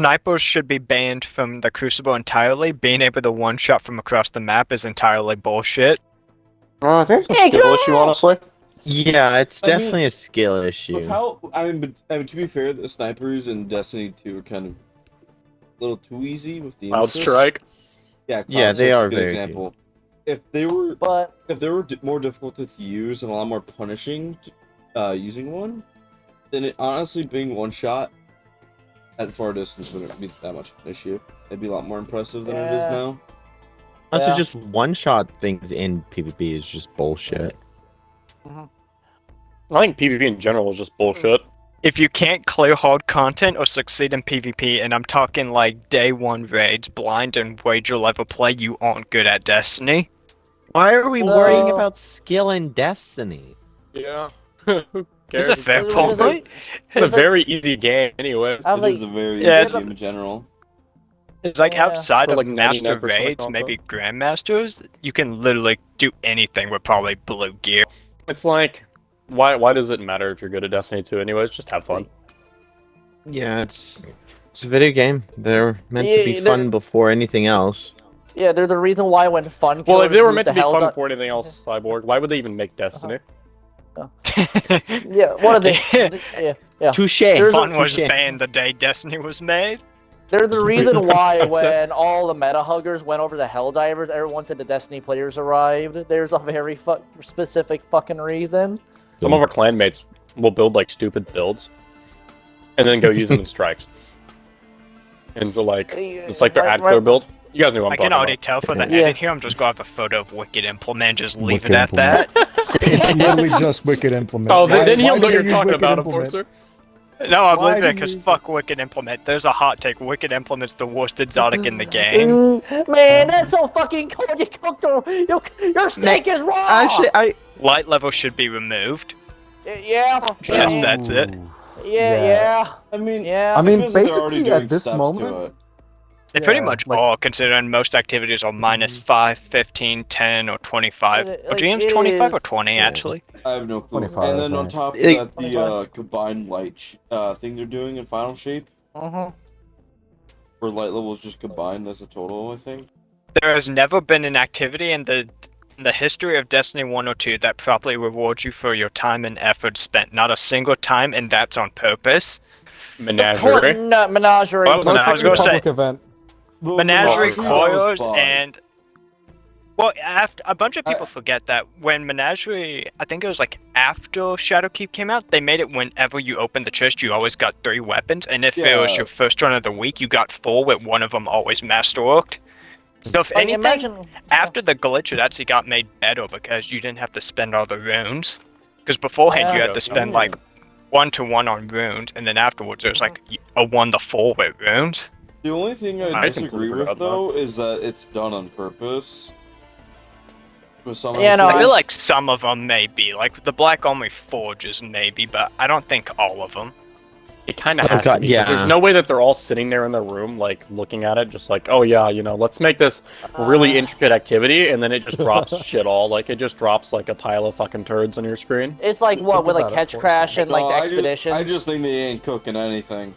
Snipers should be banned from the Crucible entirely. Being able to one-shot from across the map is entirely bullshit. I think it's a skill issue, honestly. Yeah, it's I mean, definitely a skill With issue. how I mean, to be fair, the snipers in Destiny 2 are kind of a little too easy with the Cloud assist. Strike. Yeah, Cloud Yeah, they Strike's are a good very example. If they were But more difficult to use and a lot more punishing using one, then it honestly being one shot at far distance wouldn't be that much of an issue. It'd be a lot more impressive than it is Yeah. now. Also, Yeah. just one-shot things in PvP is just bullshit. I think PvP in general is just bullshit. If you can't clear hard content or succeed in PvP, and I'm talking like day one raids, blind and wager level play, you aren't good at Destiny. Why are we No. worrying about skill in Destiny? Yeah. Who It's cares? a fair It's point. like- It's a very easy game, anyways. I was It is like, a very Yeah, easy game in general. It's like Yeah. outside For, of like, master 99% of raids, content. maybe grandmasters, you can literally do anything with probably blue gear. It's like, why does it matter if you're good at Destiny 2 anyways? Just have fun. Yeah, it's a video game. They're meant to be Yeah, fun before anything else. yeah, they're the reason why when fun. Well, if killers they were moved meant to the be hell fun down- before anything else, Cyborg, why would they even make Destiny? Yeah, what are they? Yeah. Touche. There's Fun was Touche. banned the day Destiny was made. They're the reason why That's it. when all the meta huggers went over the Helldivers, everyone said the Destiny players arrived. There's a very specific fucking reason. Some of our clanmates will build like stupid builds, and then go use them in strikes. And so like, it's like their Right- ad clear right- build. You guys know what I'm I talking can already about. tell for the Yeah. edit here, I'm just gonna have a photo of Wicked Implement, just leave Wicked it at Implement. that. It's literally just Wicked Implement. Oh, then he'll why know do you're they use talking Wicked about, Implement? Enforcer. No, I'm Why leaving do it you because use fuck Wicked Implement. There's a hot take. Wicked Implement's the worst exotic in the game. Man, that's so fucking cold. You cooked your steak is raw. Actually, Light level should be removed. Yeah. Just that's it. Yeah. I mean, Yeah. I mean, it feels like they're already basically doing at this steps to moment, it. They pretty Yeah, much like- are, considering most activities are -5, 15, 10, or 25. Or Like, GM's it 25 or is- 20, Yeah. actually. I have no clue. 25, And then I on think. top of Like- that, the 25. combined light thing they're doing in Final Shape, Mhm. where light levels just combined as a total, I think. There has never been an activity in the history of Destiny 1 or 2 that properly rewards you for your time and effort spent. Not a single time, and that's on purpose. Menagerie. Menagerie. Well, that was No, I was gonna say- Public event. Well, Menagerie Menagerie, that was coils bug. and well, after a bunch of people forget that when Menagerie, I think it was like after Shadowkeep came out, they made it whenever you opened the chest, you always got 3 weapons, and if it was Yeah. your first run of the week, you got 4 with one of them always masterworked. So if Like, anything, imagine. after the glitch, it actually got made better because you didn't have to spend all the runes. Because beforehand, you Yeah. had to spend Yeah. like 1-to-1 on runes, and then afterwards, it was like a 1-to-4 with runes. The only thing I I disagree completely with, forgot though, is that it's done on purpose. With some Yeah, no, I activities. feel like some of them may be, like the Black Armory Forges maybe, but I don't think all of them. It kind of Oh, has God, to be, 'cause there's yeah. no way that they're all sitting there in their room, like, looking at it, just like, oh yeah, you know, let's make this really intricate activity, and then it just drops shit all, like, it just drops, like, a pile of fucking turds on your screen. It's like what with like about it, Catch Force. Crash and like No, the I just- Expedition. I just think they ain't cooking anything.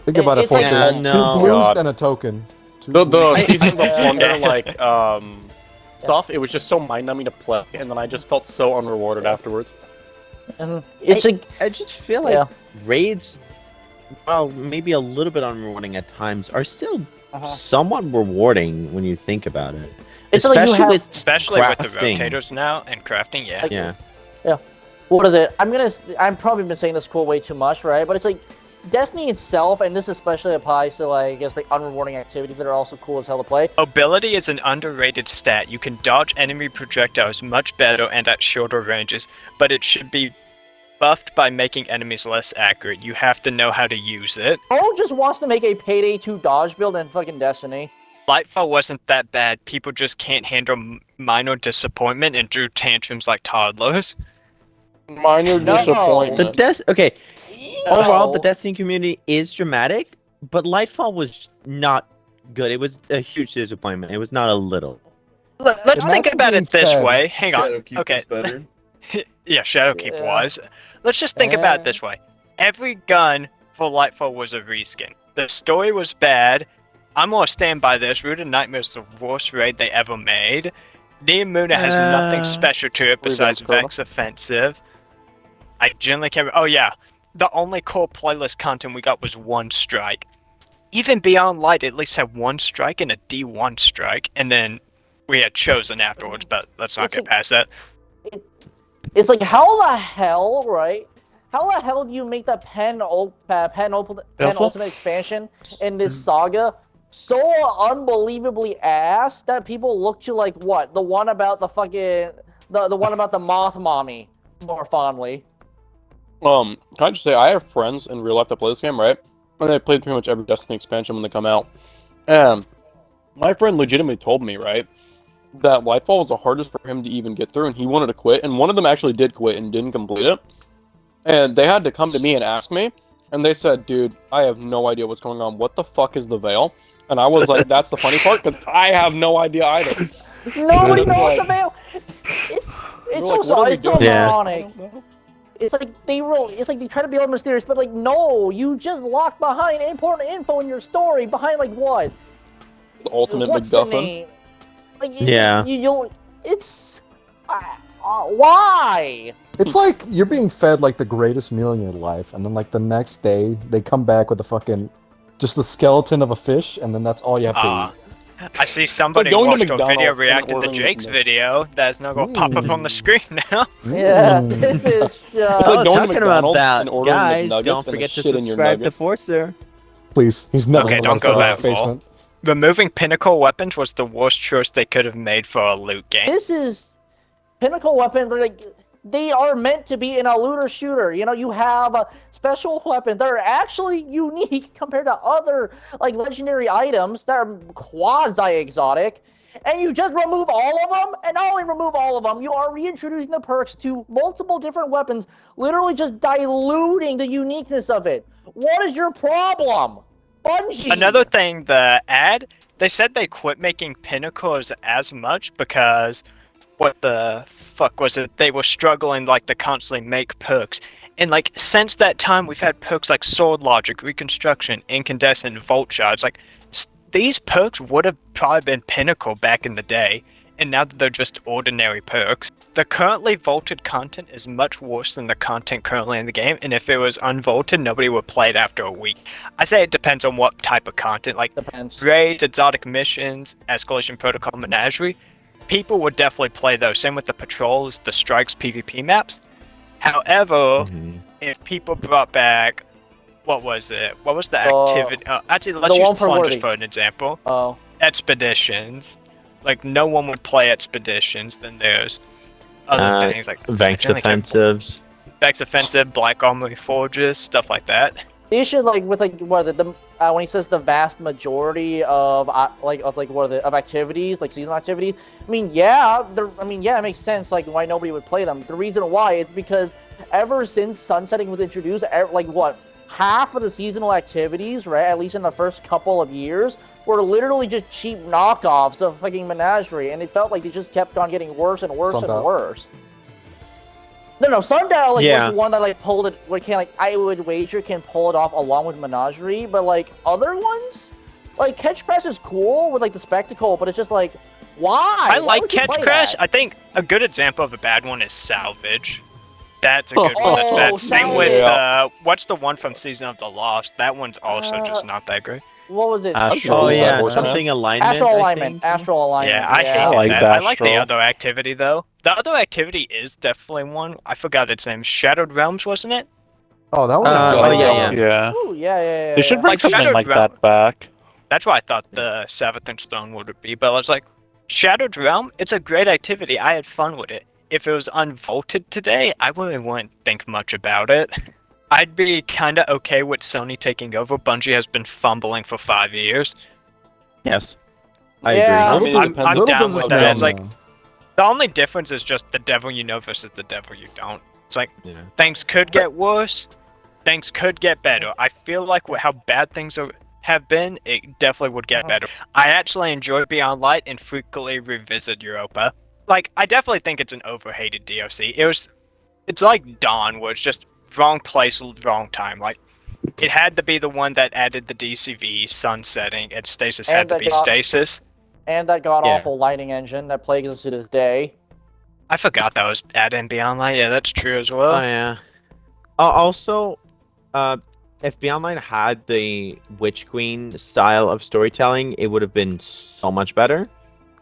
Think about it, It's like- Forcer. Yeah, Two no. blues God. and a token. Two The blues. Season of the Yeah. Plunder, like, stuff, it was just so mind-numbing to play, and then I just felt so unrewarded afterwards. And it's like I just feel like Yeah. raids, while maybe a little bit unrewarding at times, are still Uh-huh. somewhat rewarding when you think about it. it's like you Especially have with Especially with the Crafting. rotators now and crafting, yeah. Like- yeah. what is it? I'm probably been saying this quote way too much, right? But it's like Destiny itself, and this especially applies to like I guess like unrewarding activities that are also cool as hell to play. Mobility is an underrated stat. You can dodge enemy projectiles much better and at shorter ranges, but it should be buffed by making enemies less accurate. You have to know how to use it. Who just wants to make a Payday 2 dodge build in fucking Destiny? Lightfall wasn't that bad. People just can't handle minor disappointment and drew tantrums like toddlers. Minor No. disappointment. Okay, overall, the No. Destiny community is dramatic, but Lightfall was not good. It was a huge disappointment. It was not a little. Let's think Imagine about being it this fed. way. Hang on. Shadowkeep Okay. is better. Yeah, Shadowkeep Yeah. was. Let's just think about it this way. Every gun for Lightfall was a reskin. The story was bad. I'm gonna stand by this. Rooted Nightmare is the worst raid they ever made. Niamuna has nothing special to it besides Vex Offensive. I generally can't. Oh yeah, the only core playlist content we got was one strike. Even Beyond Light at least had one strike and a D1 strike, and then we had Chosen afterwards. But let's not get past that. It's like, how the hell, right? How the hell do you make the penultimate expansion in this saga so unbelievably ass that people look to like what? The one about the fucking the one about the moth mommy more fondly. Can I just say, I have friends in real life that play this game, right? And they played pretty much every Destiny expansion when they come out. And my friend legitimately told me, right, that Lightfall was the hardest for him to even get through, and he wanted to quit. And one of them actually did quit and didn't complete it. And they had to come to me and ask me, and they said, dude, I have no idea what's going on. What the fuck is the Veil? And I was like, that's the funny part, because I have no idea either. Nobody knows the Veil! It's so ironic. It's like they try to be all mysterious, but like, no, you just locked behind important info in your story. Behind like what? The ultimate MacGuffin. Like, yeah. It's why? It's like you're being fed like the greatest meal in your life, and then like the next day they come back with a fucking just the skeleton of a fish, and then that's all you have to eat. I see somebody watched a video reacted to Jake's video that's now going to pop up on the screen now. Yeah, this is just... It's like going to McDonald's and ordering guys, McNuggets don't and forget to shit in your subscribe to nuggets. Forcer. Please, he's never Okay, gonna don't go let us that have far. basement. Removing pinnacle weapons was the worst choice they could have made for a loot game. This is pinnacle weapons. Like, they are meant to be in a looter shooter. You know, you have special weapons that are actually unique compared to other like legendary items that are quasi-exotic, and you just remove all of them. And not only remove all of them, you are reintroducing the perks to multiple different weapons, literally just diluting the uniqueness of it. What is your problem, Bungie? Another thing, the ad, they said they quit making pinnacles as much because what the fuck was it? They were struggling like to constantly make perks. And like since that time we've had perks like Sword Logic, Reconstruction, Incandescent, Vault Shards. Like these perks would have probably been pinnacle back in the day, and now that they're just ordinary perks. The currently vaulted content is much worse than the content currently in the game, and if it was unvaulted, nobody would play it after a week. I say it depends on what type of content, like raids, exotic missions, Escalation Protocol, Menagerie. People would definitely play those. Same with the patrols, the strikes, PvP maps. However, if people brought back, what was it? What was the activity? Actually, let's use plunders for an example. Expeditions. Like, no one would play expeditions. Then there's other things like Vex Offensives. Vex Offensive, Black Armory Forges, stuff like that. They should like with like what the when he says the vast majority of activities like seasonal activities. I mean, yeah, it makes sense like why nobody would play them. The reason why is because ever since sunsetting was introduced, like what, half of the seasonal activities, right? At least in the first couple of years, were literally just cheap knockoffs of fucking Menagerie, and it felt like they just kept on getting worse and worse and worse. No, Sundial was the one that like pulled it. I would wager can pull it off along with Menagerie, but like other ones, like Catch Crash is cool with like the spectacle, but it's just like, why? I like Catch Crash. I think a good example of a bad one is Salvage. That's a good one. That's bad. Same with what's the one from Season of the Lost? That one's also just not that great. What was it? Something alignment. Astral alignment. Astral alignment. Yeah, I hate that. I like the other activity though. The other activity is definitely one. I forgot its name. Shadowed Realms, wasn't it? Oh, that was yeah. Ooh, yeah. They should bring Like something Shadowed like that back. That's what I thought the Savathun Stone would be, but I was like, Shadowed Realm, it's a great activity. I had fun with it. If it was unvaulted today, I really wouldn't think much about it. I'd be kinda okay with Sony taking over. Bungie has been fumbling for 5 years. Yes. I agree. I'm down with that. It's like, the only difference is just the devil you know versus the devil you don't. It's like, things could get worse, things could get better. I feel like with how bad things have been, it definitely would get better. I actually enjoy Beyond Light and frequently revisit Europa. Like, I definitely think it's an overhated DLC. It's like Dawn, where it's just wrong place, wrong time. Like, it had to be the one that added the DCV sunsetting, and stasis And had to that be got- stasis. And that god awful lighting engine that plagues us to this day. I forgot that was added Beyond Light. Yeah, that's true as well. Oh yeah. Also, if Beyond Light had the Witch Queen style of storytelling, it would have been so much better.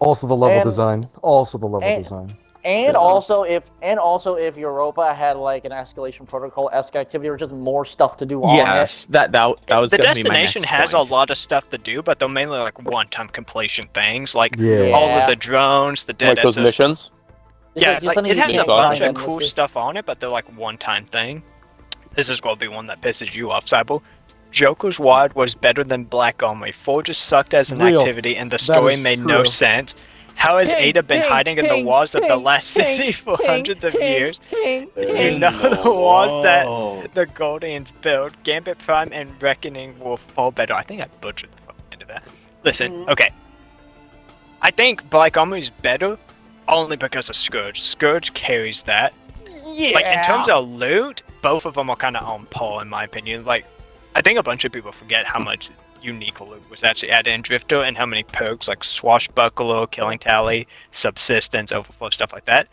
Also the level And- design. Also the level and- design. And Yeah. also if Europa had like an escalation protocol-esque activity or just more stuff to do on it. Yes, that was The gonna be my destination next has point. a lot of stuff to do, but they're mainly like one-time completion things, like Yeah. all of Yeah. the drones, the dead Like those SS missions. It's Yeah, like, just like, something it you has a can't bunch find of cool endlessly. stuff on it, but they're like one-time thing. This is gonna be one that pisses you off, Cyber. Joker's Wide was better than Black Armory. 4 just sucked as an Real. activity, and the That story is made no true. sense. How has King, Ada been king, hiding in the king, walls of the king, last city king, for king, hundreds of king, years? King, You king. know the walls that Whoa. the Guardians built. Gambit Prime and Reckoning will fall better. I think I butchered the fuck end of that. Listen, okay. I think Black Armory's better only because of Scourge. Scourge carries that. Yeah. Like, in terms of loot, both of them are kind of on par, in my opinion. Like, I think a bunch of people forget how much unique loot was actually added in Drifter and how many perks, like Swashbuckler, Killing Tally, Subsistence, Overflow, stuff like that.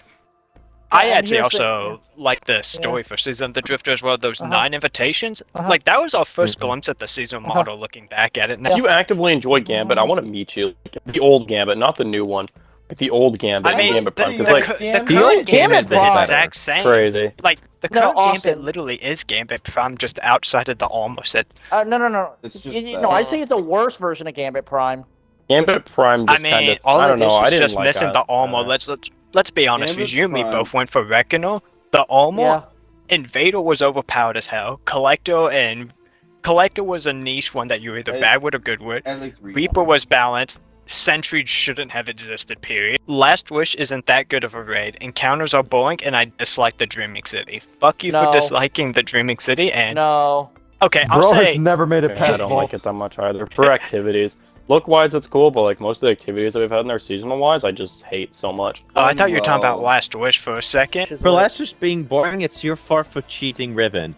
I and actually here's the- also like the story for Season of the Drifter as well, those 9 invitations. Uh-huh. Like, that was our 1st Mhm. glimpse at the season model looking back at it now. If you actively enjoy Gambit, I want to meet you. Like, the old Gambit, not the new one. Like the old Gambit, I mean, Gambit the, Prime. the, 'Cause, like, cu- the Gambit- current game Gambit is the Prime. exact same. crazy. Like, the No, current Gambit Austin. literally is Gambit Prime, just outside of the armor set. No. It's just No, I say it's a worse version of Gambit Prime. Gambit Prime I just mean, kind of. all I of don't know. this I is didn't just like missing that. the armor. Let's be honest, Gambit because you and me Prime. both went for Reckoner. The armor, Yeah. Invader was overpowered as hell. Collector was a niche one that you were either And- bad with or good with. And like 3. Reaper was balanced. Sentry shouldn't have existed, period. Last Wish isn't that good of a raid. Encounters are boring, and I dislike the Dreaming City. Fuck you for No. disliking the Dreaming City, and... No. Okay, I'll Bro say... has never made it I past don't Vault. like it that much either. For activities, look-wise, it's cool, but like most of the activities that we've had in our seasonal-wise, I just hate so much. Oh, I thought you were talking about Well, Last Wish for a second. For last just being boring, it's your fault for cheating Riven.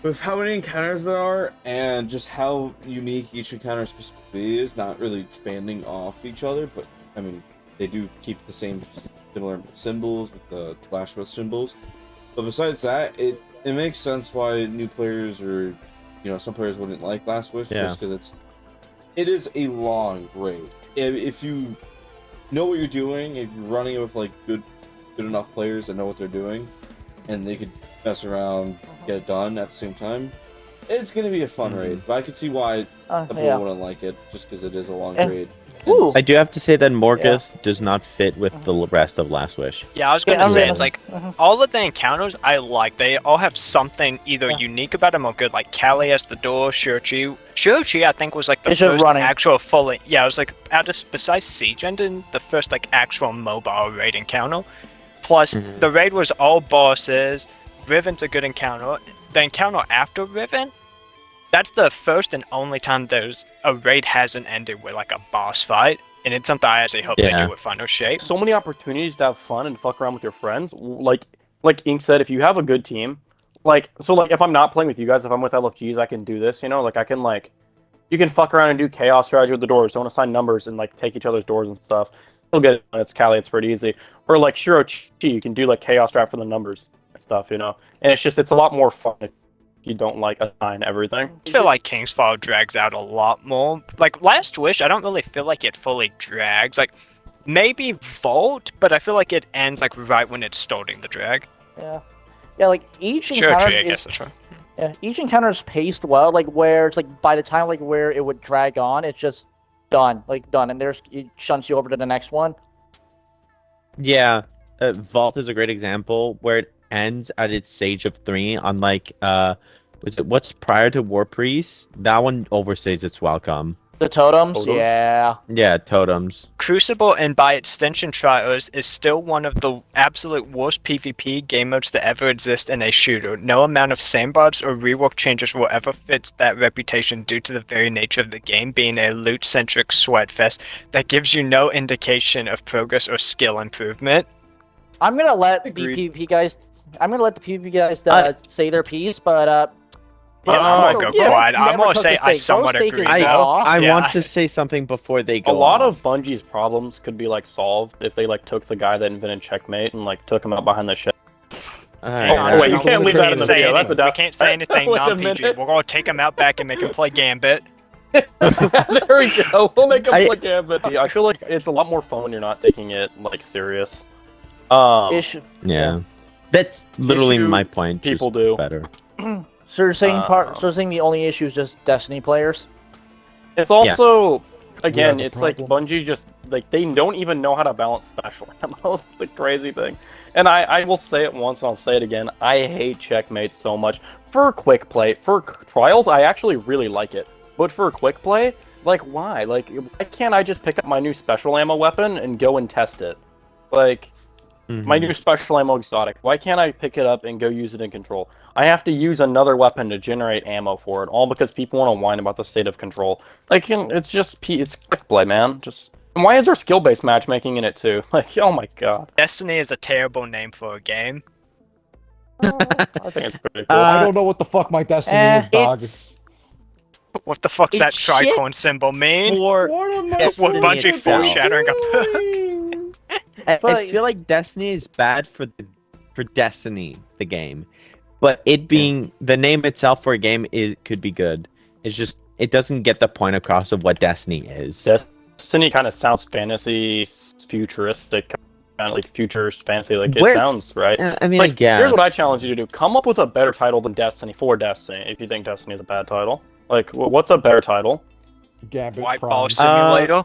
With how many encounters there are, and just how unique each encounter specifically is, not really expanding off each other, but I mean, they do keep the same similar symbols with the flash rush symbols. But besides that, it makes sense why new players or some players wouldn't like Last Wish, Yeah. just because it is a long raid. If you know what you're doing, if you're running it with like good enough players that know what they're doing, and they could mess around, get it done at the same time, it's gonna be a fun raid. But I can see why some people Yeah. wouldn't like it, just because it is a long And- raid. Ooh. I do have to say that Morgoth does not fit with the rest of Last Wish. Yeah, I was Yeah, gonna I say, mean- it's like, Mhm. all of the encounters I like. They all have something either Yeah. unique about them or good. Like Callie as the door, Shurchi I think was like the It's just first running. actual fully. Yeah, it was like besides Siege Engine, the first like actual mobile raid encounter. Plus, Mhm. the raid was all bosses. Riven's a good encounter. The encounter after Riven, that's the first and only time there's a raid hasn't ended with like a boss fight, and it's something I actually hope they Yeah. do with Final Shape. So many opportunities to have fun and fuck around with your friends. Like Ink said, if you have a good team, like if I'm not playing with you guys, if I'm with LFGs, I can do this. Like I can you can fuck around and do chaos strategy with the doors. Don't assign numbers and like take each other's doors and stuff. You'll get it when it's Cali. It's pretty easy. Or like Shirochi, you can do like chaos strat for the numbers and stuff. And it's a lot more fun if you don't like assign everything. I feel like Kingsfall drags out a lot more. Like Last Wish, I don't really feel like it fully drags. Like maybe Vault, but I feel like it ends like right when it's starting the drag. Yeah. Yeah, like each Sure, encounter I is, guess that's right. yeah, each encounter is paced well, like where it's like by the time like where it would drag on, it's just done, and it shunts you over to the next one. Yeah, Vault is a great example where it ends at its Sage of 3, unlike, what's prior to War Priest? That one overstays its welcome. The totems, Totems? yeah. Yeah, totems. Crucible, and by extension Trios, is still one of the absolute worst PvP game modes to ever exist in a shooter. No amount of sandbots or rework changes will ever fit that reputation due to the very nature of the game being a loot-centric sweatfest that gives you no indication of progress or skill improvement. I'm gonna let Agreed. the PvP guys say their piece, but Yeah, I'm gonna go Yeah, quiet. I'm never gonna cook say the I steak. somewhat Roast steak agree. is I though. raw. I Yeah. want to say something before they A go. lot off. of Bungie's problems could be like solved if they like took the guy that invented Checkmate and like took him out behind the shed. Hang on, wait, you we can't leave that in the say video. That's a we death can't say threat. anything Wait a non-PG. minute. We're gonna take him out back and make him play Gambit. There we go. We'll make him I- play Gambit. I feel like it's a lot more fun when you're not taking it like serious. Issue. Yeah. That's literally Issue my point. just people do. better. So you're saying so you're saying the only issue is just Destiny players? It's also again, the it's like problem. Bungie just like they don't even know how to balance special ammo. It's the crazy thing. And I will say it once and I'll say it again. I hate Checkmate so much. For quick play, for trials, I actually really like it. But for quick play, like why? Like why can't I just pick up my new special ammo weapon and go and test it? Like my new special ammo exotic. Why can't I pick it up and go use it in control? I have to use another weapon to generate ammo for it, all because people want to whine about the state of control. Like, it's just it's quick play, man. Just and why is there skill-based matchmaking in it too? Like, oh my god. Destiny is a terrible name for a game. I think it's pretty cool. I don't know what the fuck my destiny is, dog. It's What the fuck's that It's shit tricorn symbol mean? for. What am I It's What Destiny Bungie itself. foreshadowing a perk? doing? I But- feel like Destiny is bad for Destiny, the game, but it being the name itself for a game could be good. It's just it doesn't get the point across of what Destiny is. Destiny kind of sounds fantasy, futuristic, kind of like future fantasy. Like it Where- sounds right. I mean, Like, yeah. here's what I challenge you to do: come up with a better title than Destiny for Destiny. If you think Destiny is a bad title, like, what's a better title? Gambit White Prime. Ball Simulator.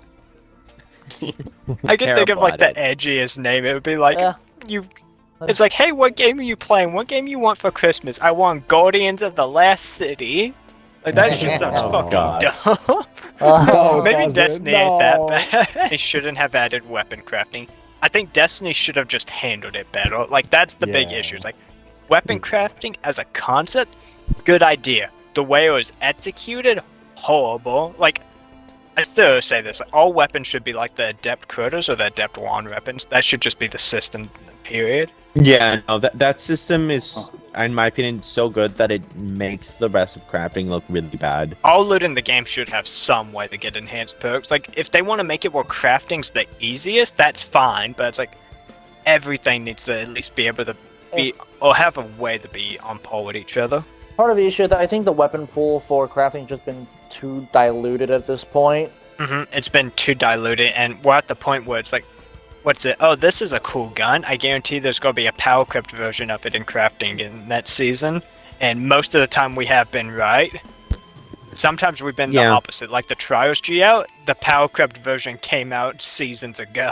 I can think of like the Terrible at edgiest name. It would be like Yeah. you. It's like, hey, what game are you playing? What game you want for Christmas? I want Guardians of the Last City. Like that shit sounds Oh, fucking God. dumb. No, it Maybe doesn't. Destiny ain't that No. bad. They shouldn't have added weapon crafting. I think Destiny should have just handled it better. Like that's the big Yeah. issue. It's like weapon crafting as a concept, good idea. The way it was executed, horrible. Like I still say this: all weapons should be like the adept critters or the adept wand weapons. That should just be the system. Period. Yeah, no, that system is, in my opinion, so good that it makes the rest of crafting look really bad. All loot in the game should have some way to get enhanced perks. Like, if they want to make it where crafting's the easiest, that's fine, but it's like, everything needs to at least be able to be, or have a way to be on par with each other. Part of the issue is that I think the weapon pool for crafting just been too diluted at this point. It's been too diluted, and we're at the point where it's like, what's it? Oh, this is a cool gun. I guarantee there's going to be a power crept version of it in crafting in that season, and most of the time we have been right. Sometimes we've been the Yeah. opposite. Like the Trials G out, the power crept version came out seasons ago.